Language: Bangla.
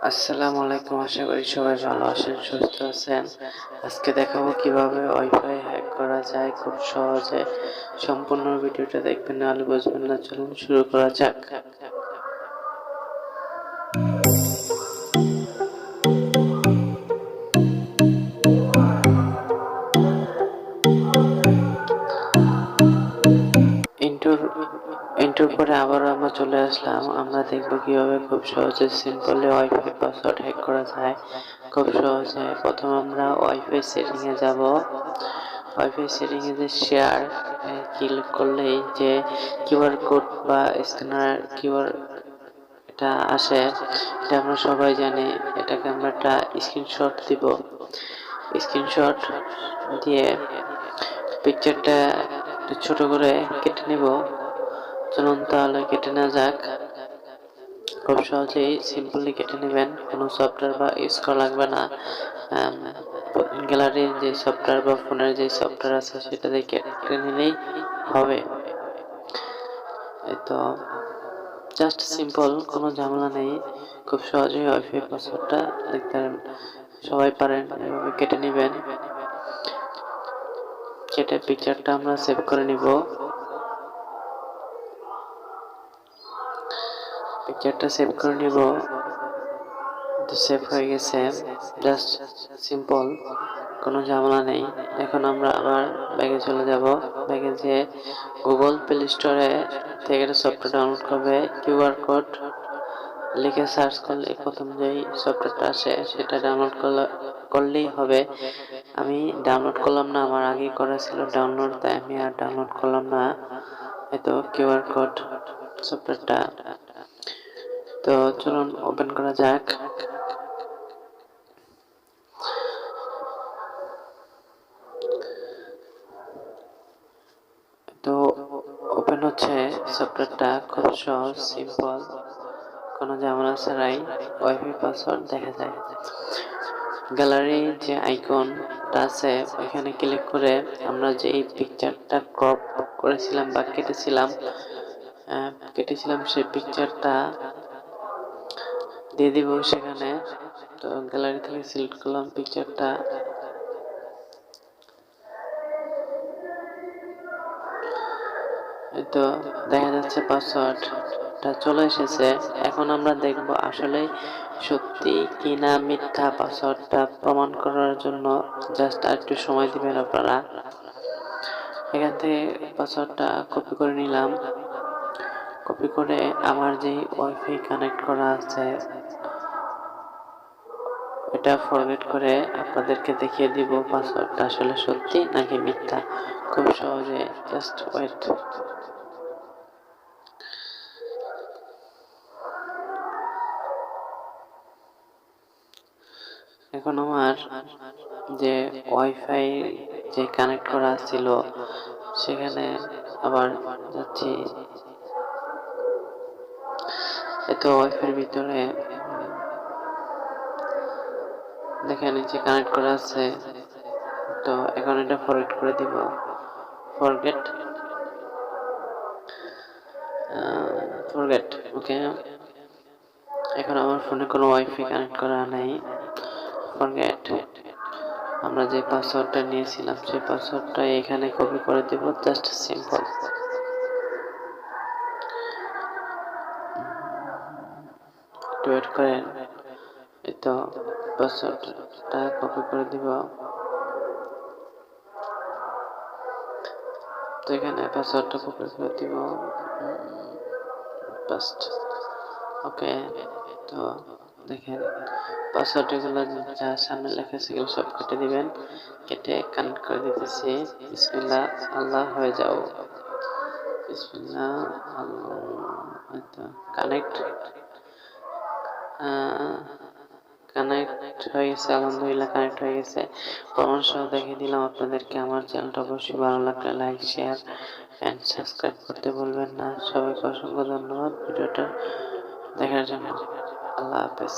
আসসালামু আলাইকুম, আশা করি সবাই ভালো আছেন, সুস্থ আছেন। আজকে দেখাবো কিভাবে ওয়াইফাই হ্যাক করা যায় খুব সহজে। সম্পূর্ণ ভিডিওটা দেখবেন, নাহলে বুঝবেন না। চলুন শুরু করা যাক। ইন্টুর ইন্টুর পরে আবার আমরা চলে আসলাম। আমরা দেখবো কিভাবে খুব সহজে সিম্পলি ওয়াইফাই পাসওয়ার্ড হ্যাক করা যায় খুব সহজে। প্রথমে আমরা ওয়াইফাই সেটিং এ যাব। ওয়াইফাই সেটিং এ যে শেয়ার ক্লিক করলেই যে কিউআর কোড বা স্ক্যানার কিউআর এটা আসে, এটা আমরা সবাই জানি। এটাকে আমরা একটা স্ক্রিনশট দিব। স্ক্রিনশট দিয়ে পিকচারটা একটু ছোট করে কেটে নেব। চলুন তাহলে কেটে নেওয়া যাক। খুব সহজেই সিম্পলি কেটে নেবেন, কোনো সফটওয়্যার বা ইউজ করা লাগবে না। গ্যালারির যে সফটওয়্যার বা ফোনের যে সফটওয়্যার আছে সেটা দিয়ে কেটে নিলেই হবে। এই তো জাস্ট সিম্পল, কোনো ঝামেলা নেই। খুব সহজেই ওয়াইফাই পাসওয়ার্ডটা লিখতে সবাই পারেন। এভাবে কেটে নেবেন। কেটে পিকচারটা আমরা সেভ করে নিব। পিকচারটা সেভ করে নিব। সেভ হয়ে গেছে। জাস্ট সিম্পল, কোনো ঝামেলা নেই। এখন আমরা আবার ব্যাগে চলে যাব। ব্যাগে যেয়ে গুগল প্লে স্টোরে থেকে সফটওয়্যার ডাউনলোড করবে। কিউআর কোড লিখে সার্চ করলে প্রথম যেই সফটওয়্যারটা আসে সেটা ডাউনলোড করলেই হবে। আমি ডাউনলোড করলাম না, আমার আগেই করা ছিল ডাউনলোড, তাই আমি আর ডাউনলোড করলাম না। এতো কিউআর কোড সফটওয়্যারটা। তো চলুন ওপেন করা যাক। তো ওপেন হচ্ছে সফটওয়্যারটা। খুব সহজ, সিম্পল, কোনো ঝামেলা ছাড়াই ওয়াইফাই পাসওয়ার্ড দেখা যায়। গ্যালারি যে আইকনটা আছে ওইখানে ক্লিক করে আমরা যে এই পিকচারটা ক্রপ করেছিলাম বা কেটেছিলাম সেই পিকচারটা দিয়ে দিব সেখানে। তো গ্যালারি থেকে সিলেক্ট করলাম পিকচারটা। তো দেখা যাচ্ছে পাসওয়ার্ডটা চলে এসেছে। এখন আমরা দেখব আসলে সত্যি কি না মিথ্যা। পাসওয়ার্ডটা প্রমাণ করার জন্য জাস্ট আর একটু সময় দিবেন আপনারা। এখান থেকে পাসওয়ার্ডটা কপি করে নিলাম। কপি করে আমার যে ওয়াইফাই কানেক্ট করা আছে এটা ফরম্যাট করে আপনাদেরকে দেখিয়ে দিব পাসওয়ার্ডটা আসলে সত্যি নাকি মিথ্যা খুব সহজে। Just wait. এখন আমার যে ওয়াইফাই যে কানেক্ট করা ছিল সেখানে আবার যাচ্ছি। এত ওয়াইফাইয়ের ভিতরে দেখেন নিচে কানেক্ট করা আছে। তো এখন এটা ফরগেট করে দিব। ফরগেট ফরগেট ওকে। এখন আমার ফোনে কোনো ওয়াইফাই কানেক্ট করা নেই। ফরগেট। আমরা যে পাসওয়ার্ডটা নিয়েছিলাম সেই পাসওয়ার্ডটা এখানে কপি করে দেব। Just simple. ওয়েট করেন। এই তো পাসওয়ার্ডটা কপি করে দিব। তো এখানে পাসওয়ার্ডটা কপি করে দিব। Past okay. তো দেখেন পাসওয়ার্ডগুলো যা সামনে লেখা সেগুলো সব কেটে দিবেন। কেটে কানেক্ট করে দিতেছি। বিসমিল্লাহ আল্লাহ হয়ে যাও। বিসমিল্লাহ কানেক্ট কানেক্ট হয়ে গেছে। আলহামদুলিল্লাহ কানেক্ট হয়ে গেছে। প্রমাণ সহ দেখিয়ে দিলাম আপনাদেরকে। আমার চ্যানেলটা অবশ্যই ভালো লাগলে লাইক, শেয়ার এন্ড সাবস্ক্রাইব করতে ভুলবেন না। সবাইকে অসংখ্য ধন্যবাদ ভিডিওটা দেখার জন্য। আল্লাহ হাফেজ।